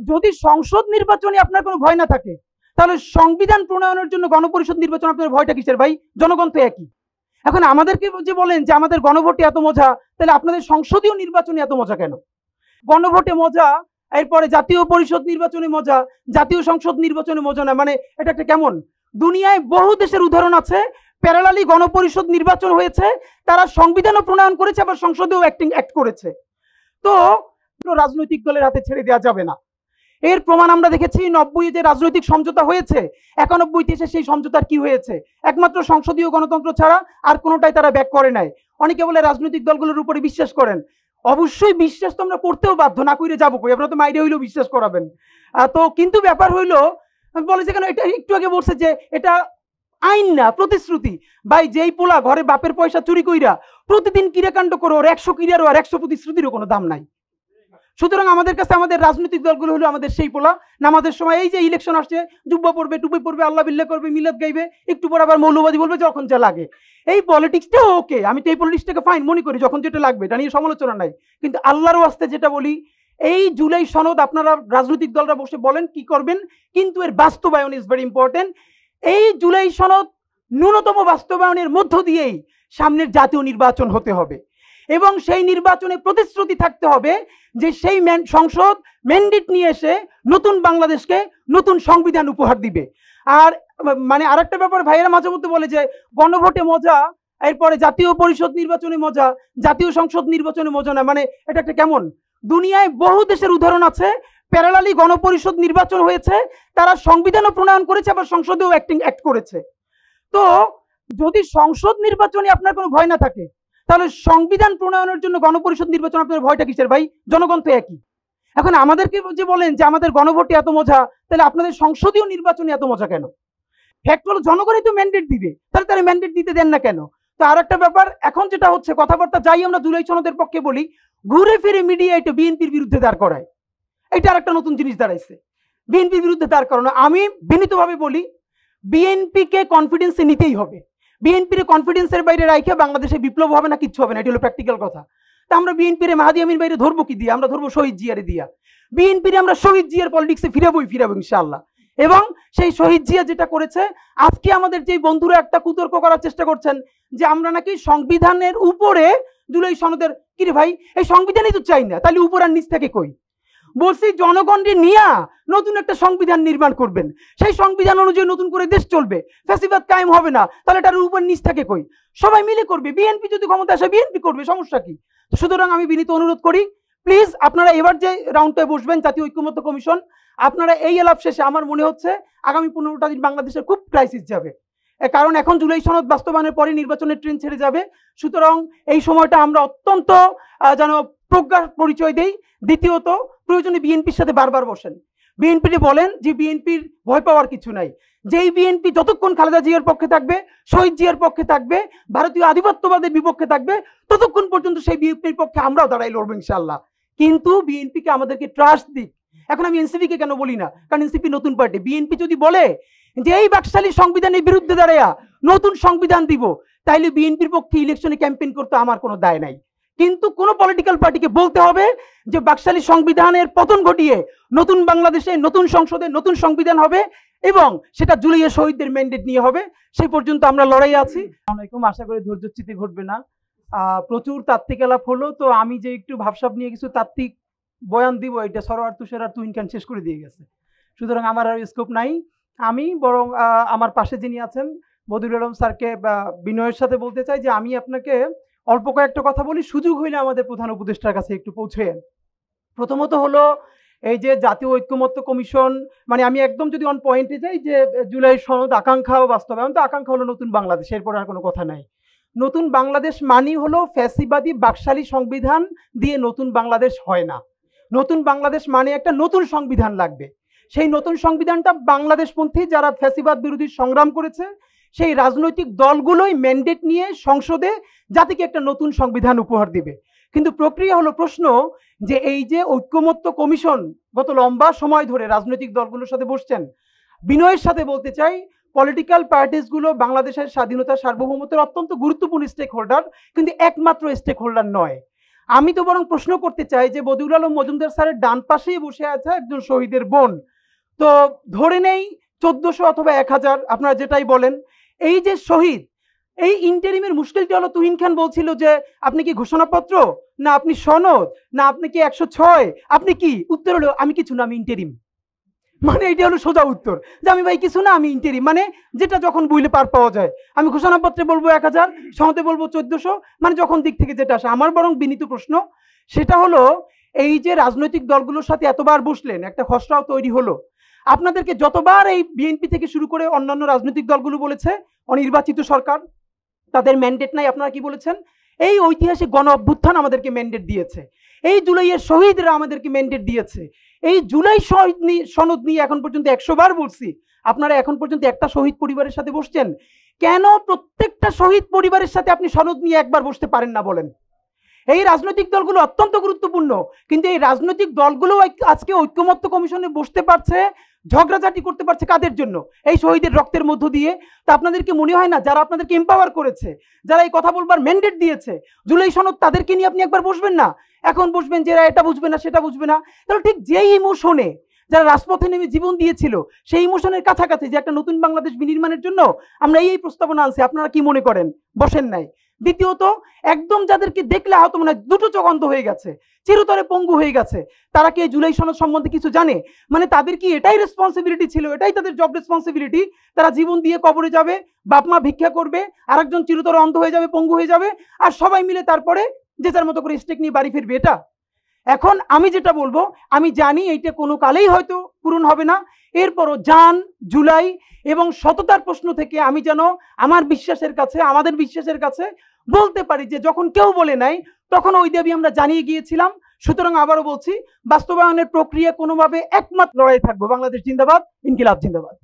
যদি সংসদ নির্বাচনে আপনার কোনো ভয় না থাকে তাহলে সংবিধান প্রণয়নের জন্য গণপরিষদ নির্বাচন আপনার ভয়টা কিসের ভাই? জনগণ তো একই। এখন আমাদেরকে যে বলেন যে আমাদের গণভোটে এত মজা, তাহলে আপনাদের সংসদীয় নির্বাচনে এত মজা কেন? গণভোটে মজা, এরপরে জাতীয় পরিষদ নির্বাচনে মজা, জাতীয় সংসদ নির্বাচনে মজা না, মানে এটা একটা কেমন? দুনিয়ায় বহু দেশের উদাহরণ আছে প্যারালালি গণপরিষদ নির্বাচন হয়েছে, তারা সংবিধানও প্রণয়ন করেছে আবার সংসদেও অ্যাক্ট করেছে। তো রাজনৈতিক দলের হাতে ছেড়ে দেওয়া যাবে না। এর প্রমাণ আমরা দেখেছি 90 যে রাজনৈতিক সমঝোতা হয়েছে, 91 এসে সেই সমঝোতার কি হয়েছে? একমাত্র সংসদীয় গণতন্ত্র ছাড়া আর কোনোটাই তারা ব্যাক করে নাই। অনেকে বলে রাজনৈতিক দলগুলোর উপরে বিশ্বাস করেন, অবশ্যই বিশ্বাস তো আমরা করতেও বাধ্য, না করে যাবো কই? আপনারা তো মাইরে হইলেও বিশ্বাস করাবেন। তো কিন্তু ব্যাপার হইলো বলে যে কেন, এটা একটু আগে বলছে যে এটা আইন না, প্রতিশ্রুতি। ভাই, যেই পোলা ঘরে বাপের পয়সা চুরি কইরা প্রতিদিন কিরাকাণ্ড করে, ওর 100 কিরারও আর 100 প্রতিশ্রুতিরও কোনো দাম নাই। সুতরাং আমাদের কাছে আমাদের রাজনৈতিক দলগুলো হলো আমাদের সেই পোলা, নামাজের সময় এই যে ইলেকশন আসছে জুব্বা পড়বে, টুপি পড়বে, আল্লাহ বিল্লাহ করবে, মিলাদ গাইবে, একটু পর আবার মৌলবাদী বলবে যখন যা লাগে। এই পলিটিক্সটাও ওকে, আমি তো এই পলিটিক্সটাকে ফাইন মনে করি, যখন যেটা লাগবে এটা নিয়ে সমালোচনা নাই। কিন্তু আল্লাহর ওয়াস্তে যেটা বলি, এই জুলাই সনদ আপনারা রাজনৈতিক দলরা বসে বলেন কি করবেন, কিন্তু এর বাস্তবায়ন ইজ ভেরি ইম্পর্টেন্ট। এই জুলাই সনদ ন্যূনতম বাস্তবায়নের মধ্য দিয়েই সামনের জাতীয় নির্বাচন হতে হবে এবং সেই নির্বাচনে প্রতিশ্রুতি থাকতে হবে যে সেই সংসদ ম্যান্ডেট নিয়ে এসে নতুন বাংলাদেশকে নতুন সংবিধান উপহার দিবে। আর মানে আরেকটা ব্যাপার ভাইয়েরা মাঝে মধ্যে বলে যে গণভোটে মজা, এরপরে জাতীয় পরিষদ নির্বাচনে মজা, জাতীয় সংসদ নির্বাচনে মজা না, মানে এটা একটা কেমন? দুনিয়ায় বহু দেশের উদাহরণ আছে প্যারালালি গণপরিষদ নির্বাচন হয়েছে, তারা সংবিধানও প্রণয়ন করেছে আবার সংসদেও অ্যাক্ট করেছে। তো যদি সংসদ নির্বাচনে আপনার কোনো ভয় না থাকে তাহলে সংবিধান প্রণয়নের জন্য গণপরিষদ নির্বাচন আপনার ভয়টা কিসের ভাই? জনগণ তো একই। এখন আমাদেরকে যে বলেন যে আমাদের গণভোটে এত মজা, তাহলে আপনাদের সংসদীয় নির্বাচনে এত মজা কেন? ফ্যাক্ট হলো জনগণই তো ম্যান্ডেট দিবে, তাহলে তারা ম্যান্ডেট দিতে দেন না কেন? তো আর একটা ব্যাপার, এখন যেটা হচ্ছে কথাবার্তা যাই আমরা জুলাই সনদের পক্ষে বলি, ঘুরে ফিরে মিডিয়া এটা বিএনপির বিরুদ্ধে দাঁড় করায়। এটা আর একটা নতুন জিনিস দাঁড়াইছে, বিএনপির বিরুদ্ধে দাঁড় করানো। আমি বিনীতভাবে বলি বিএনপিকে কনফিডেন্সে নিতেই হবে। বিএনপির কনফিডেন্সের বাইরে রাখে বাংলাদেশে বিপ্লব হবে না, কিচ্ছু হবে না, এটা হলো প্র্যাকটিক্যাল কথা। তা আমরা বিএনপির মাহাদি আমির বাইরে ধরবো কি দিয়ে? আমরা ধরবো শহীদ জিয়ারে দিয়া। বিএনপির আমরা শহীদ জিয়ার পলিটিক্সে ফিরাবো ইনশাআল্লাহ। এবং সেই শহীদ জিয়া যেটা করেছে, আজকে আমাদের যে বন্ধুরা একটা কুতর্ক করার চেষ্টা করছেন যে আমরা নাকি সংবিধানের উপরে জুলাই সনদের, কিরে ভাই এই সংবিধানই তো চাই না, তাহলে উপর আর নিচ থেকে কই? বলছি জনগণকে নিয়ে নতুন একটা সংবিধান নির্মাণ করবেন, সেই সংবিধান অনুযায়ী নতুন করে দেশ চলবে, ফ্যাসিবাদ কায়েম হবে না, তাহলে এটার উপর নিচ থেকে কই? সবাই মিলে করবে। বিএনপি যদি ক্ষমতা আসে বিএনপি করবে, সমস্যা কি? সুতরাং আমি বিনীত অনুরোধ করি প্লিজ আপনারা এবার যে রাউন্ডে বসবেন জাতীয় ঐক্যমত্য কমিশন, আপনারা এই আলাপ শেষে আমার মনে হচ্ছে আগামী 15টা দিন বাংলাদেশের খুব ক্রাইসিস যাবে, কারণ এখন জুলাই সনদ বাস্তবায়নের পরে নির্বাচনের ট্রেন ছেড়ে যাবে। সুতরাং এই সময়টা আমরা অত্যন্ত যেন প্রজ্ঞার পরিচয় দেই। দ্বিতীয়ত, প্রয়োজনে বিএনপির সাথে বারবার বসেন, বিএনপিকে বলেন যে বিএনপির ভয় পাওয়ার কিছু নাই। যেই বিএনপি যতক্ষণ খালেদা জিয়ার পক্ষে থাকবে, শহীদ জিয়ার পক্ষে থাকবে, ভারতীয় আধিপত্যবাদের বিপক্ষে থাকবে, ততক্ষণ পর্যন্ত সেই বিএনপির পক্ষে আমরাও দাঁড়াই লড়বো ইনশাআল্লাহ। কিন্তু বিএনপিকে আমাদেরকে ট্রাস্ট দিক। এখন আমি এনসিপিকে কেন বলি না, কারণ এনসিপি নতুন পার্টি। বিএনপি যদি বলে যে এই বাকশালী সংবিধানের বিরুদ্ধে দাঁড়াইয়া নতুন সংবিধান দিব, তাইলে বিএনপির পক্ষে ইলেকশনে ক্যাম্পেইন করতে আমার কোনো দায় নাই। কিন্তু কোন পলিটিক্যাল পার্টিকে বলতে হবে যে বাকশালী সংবিধানের পতন ঘটিয়ে নতুন বাংলাদেশে নতুন সংসদে নতুন সংবিধান হবে এবং সেটা জুলাইয়ের শহীদদের ম্যান্ডেট নিয়ে হবে। সেই পর্যন্ত আমরা লড়াই আছি। অনেকম আশা করি ধৈর্যচ্যুতি ঘটবে না। প্রচুর তাত্ত্বিক আলাপ হলো, তো আমি যে একটু ভাবসাব নিয়ে কিছু তাত্ত্বিক বয়ান দিব, এটা সরোয়ার তুষার আর তুহিন খান শেষ করে দিয়ে গেছে। সুতরাং আমার আর স্কোপ নাই। আমি বরং আমার পাশে যিনি আছেন বদিউল আলম স্যারকে বিনয়ের সাথে বলতে চাই যে আমি আপনাকে অল্প কয়েকটা কথা বলি, সুযোগ হইলে আমাদের প্রধান উপদেষ্টার কাছে একটু পৌঁছেন। প্রথমত হলো এই যে জাতীয় ঐক্যমত্য কমিশন, মানে আমি একদম যদি অন পয়েন্টে যাই যে জুলাই সনদ আকাঙ্ক্ষা ও বাস্তবায়ন, তো আকাঙ্ক্ষা হলো নতুন বাংলাদেশ, এরপর আর কোনো কথা নাই। নতুন বাংলাদেশ মানি হলো ফ্যাসিবাদী বাকশালী সংবিধান দিয়ে নতুন বাংলাদেশ হয় না। নতুন বাংলাদেশ মানে একটা নতুন সংবিধান লাগবে। সেই নতুন সংবিধানটা বাংলাদেশপন্থী যারা ফ্যাসিবাদ বিরোধী সংগ্রাম করেছে সেই রাজনৈতিক দলগুলোই ম্যান্ডেট নিয়ে সংসদে জাতিকে একটা নতুন সংবিধান উপহার দিবে। কিন্তু প্রক্রিয়া হলো প্রশ্ন যে এই যে ঐক্যমত্য কমিশন গত লম্বা সময় ধরে রাজনৈতিক দলগুলোর সাথে বসছেন, বিনয়ের সাথে বলতে চাই পলিটিক্যাল পার্টিসগুলো বাংলাদেশের স্বাধীনতা সার্বভৌমত্বের অত্যন্ত গুরুত্বপূর্ণ স্টেক হোল্ডার, কিন্তু একমাত্র স্টেক হোল্ডার নয়। আমি তো বরং প্রশ্ন করতে চাই যে বদিউল আলম মজুমদার স্যারের ডান পাশেই বসে আছে একজন শহীদের বোন। তো ধরে নেই 1400 অথবা 1000, আপনারা যেটাই বলেন, এই যে শহীদ, এই ইন্টারিমের মুশকিলটি হলো তুহিন খান বলছিল যে আপনি কি ঘোষণাপত্র, না আপনি সনদ, না আপনি কি 106, আপনি কি? উত্তর হলো আমি কিছু না, আমি ইন্টারিম। মানে এটা হলো সোজা উত্তর যে আমি ভাই কিছু না, আমি ইন্টারিম, মানে যেটা যখন বুঝলে পার পাওয়া যায়। আমি ঘোষণাপত্রে বলবো 1000, সনদে বলবো 1400, মানে যখন দিক থেকে যেটা আসে। আমার বরং বিনীত প্রশ্ন সেটা হলো, এই যে রাজনৈতিক দলগুলোর সাথে এতবার বসলেন, একটা খসড়াও তৈরি হলো, আপনাদেরকে যতবার এই বিএনপি থেকে শুরু করে অন্যান্য রাজনৈতিক দলগুলো বলেছে অনির্বাচিত সরকার, তাদের ম্যান্ডেট নাই, আপনারা কি বলেছেন? এই ঐতিহাসিক গণ অভ্যুত্থান আমাদেরকে ম্যান্ডেট দিয়েছে, এই জুলাইয়ের শহীদরা আমাদেরকে ম্যান্ডেট দিয়েছে, এই জুলাই সনদ নিয়ে এখন পর্যন্ত 100 বার বলছি, আপনারা এখন পর্যন্ত একটা শহীদ পরিবারের সাথে বসছেন কেন? প্রত্যেকটা শহীদ পরিবারের সাথে আপনি সনদ নিয়ে একবার বসতে পারেন না বলেন? এই রাজনৈতিক দলগুলো অত্যন্ত গুরুত্বপূর্ণ, কিন্তু এই রাজনৈতিক দলগুলো আজকে ঐক্যমত্য কমিশনে বসতে পারছে, ঝগড়াঝাটি করতে পারছে কাদের জন্য? এই শহীদের রক্তের মধ্য দিয়ে। তা আপনাদেরকে মনে হয় না যারা আপনাদেরকে এম্পাওয়ার করেছে, যারা এই কথা বলবার ম্যান্ডেট দিয়েছে, জুলাই সনদ, তাদেরকে নিয়ে আপনি একবার বসবেন না? এখন বসবেন যে এরা এটা বুঝবে না সেটা বুঝবে না। তাহলে ঠিক যেই ইমোশনে যারা রাজপথে নেমে জীবন দিয়েছিল, সেই ইমোশনের কাছাকাছি যে একটা নতুন বাংলাদেশ বিনির্মাণের জন্য আমরা এই প্রস্তাবনা আনছি, আপনারা কি মনে করেন বসেন নাই? দ্বিতীয়ত, একদম যাদেরকে দেখলে আহত মনে হয়, দুটো চোখ অন্ধ হয়ে গেছে, চিরতরে পঙ্গু হয়ে গেছে, তারা কি এই জুলাই সনদ সম্বন্ধে কিছু জানে? মানে তাদের কি এটাই রেসপন্সিবিলিটি ছিল, এটাই তাদের জব রেসপন্সিবিলিটি, তারা জীবন দিয়ে কবরে যাবে, বাপ মা ভিক্ষা করবে, আরেকজন চিরতরে অন্ধ হয়ে যাবে, পঙ্গু হয়ে যাবে, আর সবাই মিলে তারপরে যে যার মতো করে স্টেক নিয়ে বাড়ি ফিরবে? এটা এখন আমি যেটা বলবো, আমি জানি এইটা কোনো কালেই হয়তো পূরণ হবে না, এরপরও জান, জুলাই এবং সততার প্রশ্ন থেকে আমি যেন আমার বিশ্বাসের কাছে, আমাদের বিশ্বাসের কাছে বলতে পারি যে যখন কেউ বলে নাই তখন ওই দাবি আমরা জানিয়ে গিয়েছিলাম। সুতরাং আবারও বলছি, বাস্তবায়নের প্রক্রিয়া কোনোভাবে একমাত্র লড়াই থাকবো। বাংলাদেশ জিন্দাবাদ, ইনকিলাব জিন্দাবাদ।